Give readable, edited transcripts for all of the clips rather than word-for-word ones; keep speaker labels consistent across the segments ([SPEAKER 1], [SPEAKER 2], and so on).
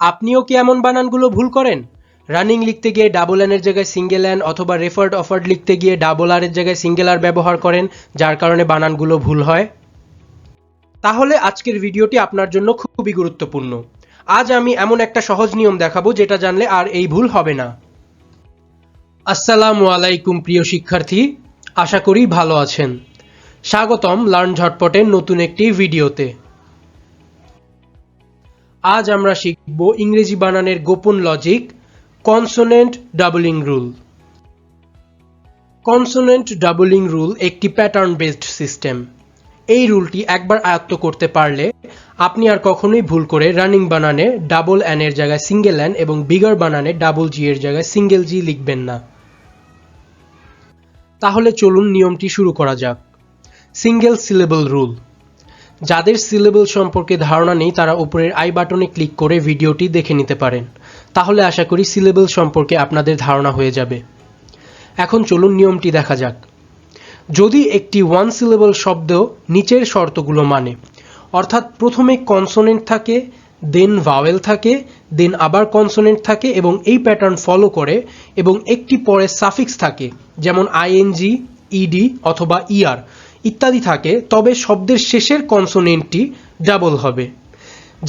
[SPEAKER 1] আপনিও কি এমন বানানগুলো ভুল করেন? রানিং লিখতে গিয়ে ডাবল এন এর জায়গায় সিঙ্গেল এন অথবা রেফার্ড অফার্ড লিখতে গিয়ে ডাবল আর এর জায়গায় সিঙ্গেল আর ব্যবহার করেন, যার কারণে বানানগুলো ভুল হয়? তাহলে আজকের ভিডিওটি আপনার জন্য খুবই গুরুত্বপূর্ণ। আজ আমি এমন একটা সহজ নিয়ম দেখাবো যেটা জানলে আর এই ভুল হবে না। আসসালামু আলাইকুম প্রিয় শিক্ষার্থী, আশা করি ভালো আছেন। স্বাগতম লার্ন ঝটপটের নতুন একটি ভিডিওতে। আজ আমরা শিখব ইংরেজি বানানের গোপন logic, consonant doubling rule. Consonant doubling rule একটি প্যাটার্ন বেসড সিস্টেম। এই রুলটি একবার আয়ত্ত করতে পারলে আপনি আর কখনোই ভুল করে রানিং বানানে ডাবল এন এর জায়গায় সিঙ্গেল এন এবং বিগার বানানে ডাবল জি এর জায়গায় সিঙ্গেল জি লিখবেন না। তাহলে চলুন নিয়মটি শুরু করা যাক। Single syllable rule. যাদের সিলেবল সম্পর্কে ধারণা নেই তারা উপরের আই বাটনে ক্লিক করে ভিডিওটি দেখে নিতে পারেন। তাহলে আশা করি সিলেবল সম্পর্কে আপনাদের ধারণা হয়ে যাবে। এখন চলুন নিয়মটি দেখা যাক। যদি একটি ওয়ান সিলেবল শব্দ নিচের শর্তগুলো মানে, অর্থাৎ প্রথমে কনসোনেন্ট থাকে, দেন ভাওয়েল থাকে, দেন আবার কনসোনেন্ট থাকে এবং এই প্যাটার্ন ফলো করে এবং একটি পরে সাফিক্স থাকে, যেমন আইএনজি, ইডি অথবা ইআর ইত্যাদি থাকে, তবে শব্দের শেষের কনসোনেন্টটি ডাবল হবে।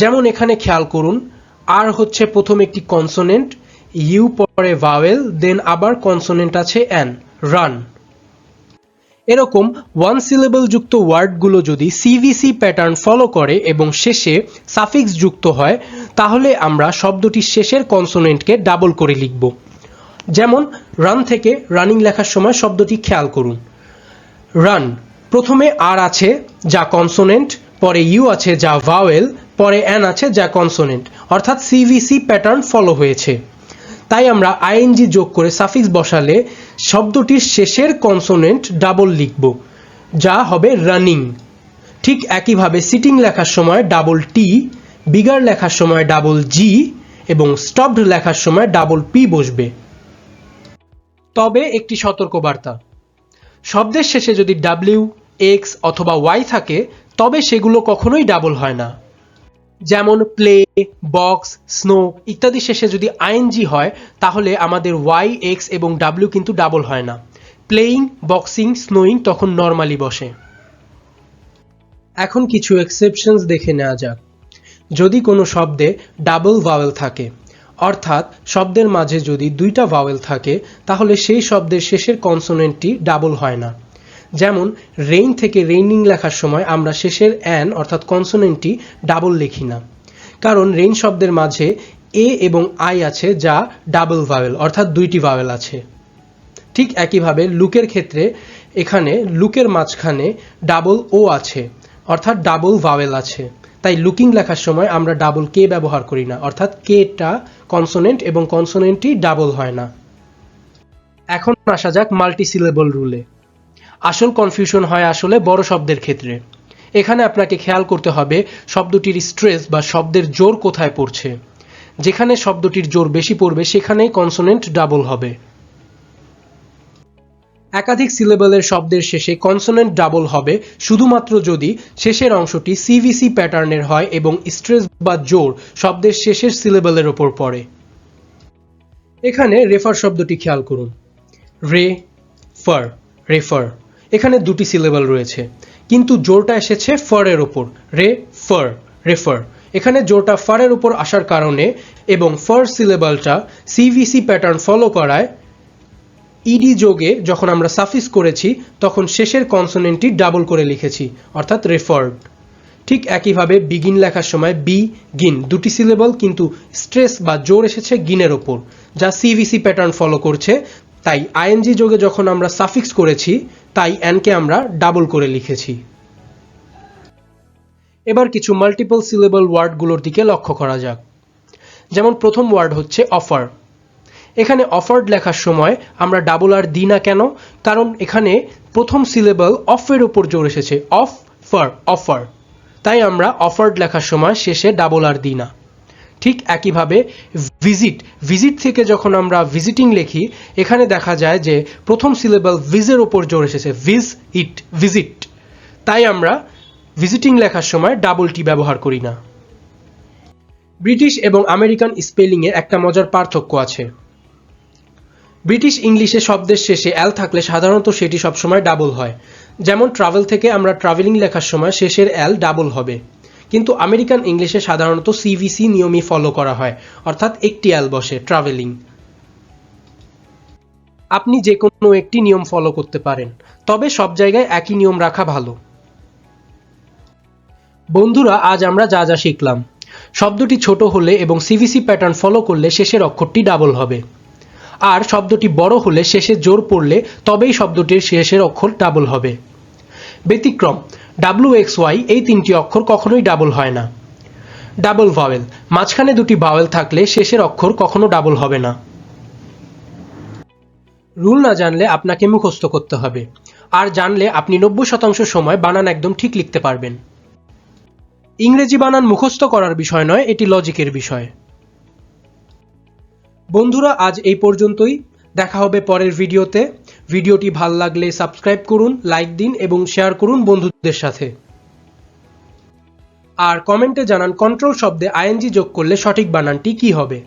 [SPEAKER 1] যেমন এখানে খেয়াল করুন, আর হচ্ছে প্রথম একটি কনসোনেন্ট, ইউ পরে ভাওয়েল, দেন আবার কনসোনেন্ট আছে এন, রান। এরকম ওয়ান সিলেবল যুক্ত ওয়ার্ডগুলো যদি সিভিসি প্যাটার্ন ফলো করে এবং শেষে সাফিক্স যুক্ত হয়, তাহলে আমরা শব্দটির শেষের কনসোনেন্টকে ডাবল করে লিখব। যেমন রান থেকে রানিং লেখার সময় শব্দটি খেয়াল করুন। রান, প্রথমে আর আছে যা কনসোনেন্ট, পরে ইউ আছে যা ভাওয়েল, পরে এন আছে যা কনসোনেন্ট, অর্থাৎ সিভিসি প্যাটার্ন ফলো হয়েছে। তাই আমরা আইএনজি যোগ করে সাফিক্স বসালে শব্দটির শেষের কনসোনেন্ট ডাবল লিখব, যা হবে রানিং। ঠিক একইভাবে সিটিং লেখার সময় ডাবল টি, বিগার লেখার সময় ডাবল জি এবং স্টপড লেখার সময় ডাবল পি বসবে। তবে একটি সতর্কবার্তা, শব্দের শেষে যদি ডাব্লিউ, এক্স অথবা ওয়াই থাকে তবে সেগুলো কখনোই ডাবল হয় না। যেমন প্লে, বক্স, স্নো ইত্যাদি শেষে যদি আইএনজি হয় তাহলে আমাদের ওয়াই, এক্স এবং ডাব্লিউ কিন্তু ডাবল হয় না। প্লেয়িং, বক্সিং, স্নোয়িং তখন নর্মালি বসে। এখন কিছু এক্সেপশনস দেখে নেওয়া যাক। যদি কোনো শব্দে ডাবল ভাওয়েল থাকে, অর্থাৎ শব্দের মাঝে যদি দুইটা ভাওয়েল থাকে, তাহলে সেই শব্দের শেষের কনসোনেন্টটি ডাবল হয় না। যেমন রেইন থেকে রেইনিং লেখার সময় আমরা শেষের অ্যান অর্থাৎ কনসোনেন্টটি ডাবল লিখি না, কারণ রেইন শব্দের মাঝে এ এবং আই আছে যা ডাবল ভাওয়েল অর্থাৎ দুইটি ভাওয়েল আছে। ঠিক একইভাবে লুকের ক্ষেত্রে এখানে লুকের মাঝখানে ডাবল ও আছে অর্থাৎ ডাবল ভাওয়েল আছে, তাই লুকিং লেখার সময় আমরা ডাবল কে ব্যবহার করি না, অর্থাৎ কেটা কনসোনেন্ট এবং কনসোনেন্টটি ডাবল হয় না। এখন আসা যাক মাল্টি সিলেবল রুলে। আসল কনফিউশন হয় আসলে বড় শব্দের ক্ষেত্রে। এখানে আপনাকে খেয়াল করতে হবে শব্দটির স্ট্রেস বা শব্দের জোর কোথায় পড়ছে। যেখানে শব্দটির জোর বেশি পড়বে সেখানেই কনসোনেন্ট ডাবল হবে। একাধিক সিলেবলের শব্দের শেষে কনসোনেন্ট ডাবল হবে শুধুমাত্র যদি শেষের অংশটি সিভিসি প্যাটার্নের হয় এবং স্ট্রেস বা জোর শব্দের শেষের সিলেবলের ওপর পড়ে। এখানে রেফার শব্দটি খেয়াল করুন। রে, ফার, রেফার, এখানে দুটি সিলেবল রয়েছে কিন্তু জোরটা এসেছে ফারের ওপর, রে ফার, রেফার। এখানে জোরটা ফারের উপর আসার কারণে এবং ফার সিলেবলটা সিভিসি প্যাটার্ন ফলো করায় ইডি যোগে যখন আমরা সাফিক্স করেছি তখন শেষের কনসোনেন্টটি ডাবল করে লিখেছি, অর্থাৎ রেফার্ড। ঠিক একইভাবে বিগিন লেখার সময় বি, গিন দুটি সিলেবল কিন্তু স্ট্রেস বা জোর এসেছে গিনের ওপর, যা সিভিসি প্যাটার্ন ফলো করছে, তাই আইএনজি যোগে যখন আমরা সাফিক্স করেছি তাই এনকে আমরা ডাবল করে লিখেছি। এবার কিছু মাল্টিপল সিলেবল ওয়ার্ডগুলোর দিকে লক্ষ্য করা যাক। যেমন প্রথম ওয়ার্ড হচ্ছে অফার। এখানে অফার্ড লেখার সময় আমরা ডাবল আর দিই না কেন? কারণ এখানে প্রথম সিলেবল অফের উপর জোর এসেছে, অফ ফার, অফার, তাই আমরা অফার্ড লেখার সময় শেষে ডাবল আর দিই না। ঠিক একইভাবে ভিজিট, ভিজিট থেকে যখন আমরা ভিজিটিং লিখি এখানে দেখা যায় যে প্রথম সিলেবল ভিজের উপর জোর এসেছে, ভিজ ইট, ভিজিট, তাই আমরা ভিজিটিং লেখার সময় ডাবল টি ব্যবহার করি না। ব্রিটিশ এবং আমেরিকান স্পেলিংয়ে একটা মজার পার্থক্য আছে। ব্রিটিশ ইংলিশে শব্দের শেষে এল থাকলে সাধারণত সেটি সবসময় ডাবল হয়, যেমন ট্রাভেল থেকে আমরা ট্রাভেলিং লেখার সময় শেষের এল ডাবল হবে। কিন্তু আমেরিকান ইংলিশে সাধারণত সিভিসি নিয়মই ফলো করা হয়, অর্থাৎ একটি এল বসে, ট্রাভেলিং। আপনি যে কোনো একটি নিয়ম ফলো করতে পারেন, তবে সব জায়গায় একই নিয়ম রাখা ভালো। বন্ধুরা, আজ আমরা যা যা শিখলাম। শব্দটি ছোট হলে এবং সিভিসি প্যাটার্ন ফলো করলে শেষের অক্ষরটি ডাবল হবে, আর শব্দটি বড় হলে শেষে জোর পড়লে তবেই শব্দটির শেষের অক্ষর ডাবল হবে। ব্যতিক্রম WXY এই তিনটি অক্ষর কখনোই ডাবল হয় না। ডাবল ভাওয়েল, মাঝখানে দুটি ভাওয়েল থাকলে শেষের অক্ষর কখনো ডাবল হবে না। রুল না জানলে আপনাকে মুখস্থ করতে হবে, আর জানলে আপনি 90% সময় বানান একদম ঠিক লিখতে পারবেন। ইংরেজি বানান মুখস্থ করার বিষয় নয়, এটি লজিকের বিষয়। বন্ধুরা, আজ এই পর্যন্তই। দেখা হবে পরের ভিডিওতে। ভিডিওটি ভালো লাগলে সাবস্ক্রাইব করুন, লাইক দিন এবং শেয়ার করুন বন্ধুদের সাথে। আর কমেন্টে জানান কন্ট্রোল শব্দে আইএনজি যোগ করলে সঠিক বানানটি কী হবে।